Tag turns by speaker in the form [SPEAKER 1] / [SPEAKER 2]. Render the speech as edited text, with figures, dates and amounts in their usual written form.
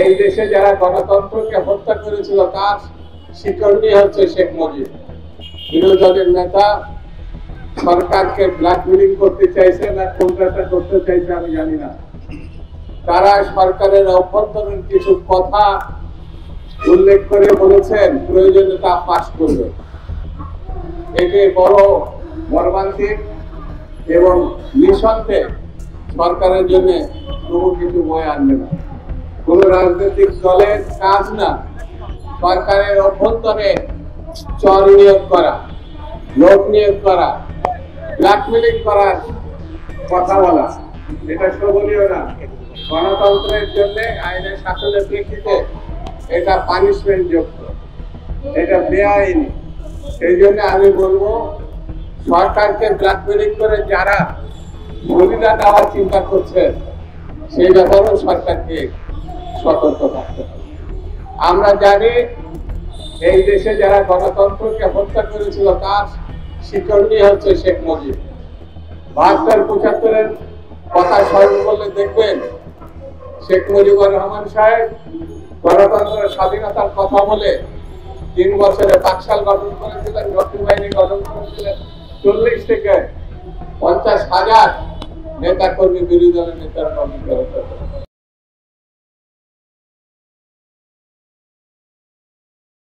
[SPEAKER 1] এই দেশে যারা গণতন্ত্রকে হত্যা করেছিল তার শিকড়নি হচ্ছে শেখ মুজিব। বিরোধী দলের নেতা সরকারকে ব্ল্যাকমেলিং করতে চাইছে না কোনটা করতে চাইছে আমি জানি না। তারা সরকারের অভ্যন্তরীণ কিছু কথা উল্লেখ করে বলেছেন প্রয়োজনে তা পাশ করবে। এটি বড় মর্মান্তিক এবং নিঃসন্দেহে সরকারের জন্য কোনো কিছু বয়ে আনবে না। কোন রাজনৈতিক দলের কাজ না সরকারের অভ্যন্তরে চর নিয়োগ করা, লোক নিয়োগ করা, ব্ল্যাকমেলিং করার কথা বলা, এটা শোভনীয় না। গণতন্ত্রের জন্য আইনের শাসনের প্রেক্ষিতে এটা পানিশমেন্ট যোগ্য, এটা বেআইনি। সেই জন্য আমি বলবো সরকারকে ব্ল্যাকমেলিং করে যারা সুবিধা দেওয়ার চিন্তা করছে সেই ব্যাপারেও সরকারকে সতর্ক থাকতে হবে। আমরা জানি এই দেশে যারা গণতন্ত্রকে হত্যা করেছিল তার শিকড়নি হচ্ছে শেখ মুজিব। ৭২-৭৫-এর কথা স্মরণ করলে দেখবেন শেখ মুজিবুর রহমান সাহেব গণতন্ত্রের স্বাধীনতার কথা বলে ৩ বছরে বাকশাল গঠন করেছিলেন, রক্ষী বাহিনী গঠন করেছিলেন, ৪০ থেকে ৫০,০০০ নেতা কর্মী বিরোধী দলের নেতারা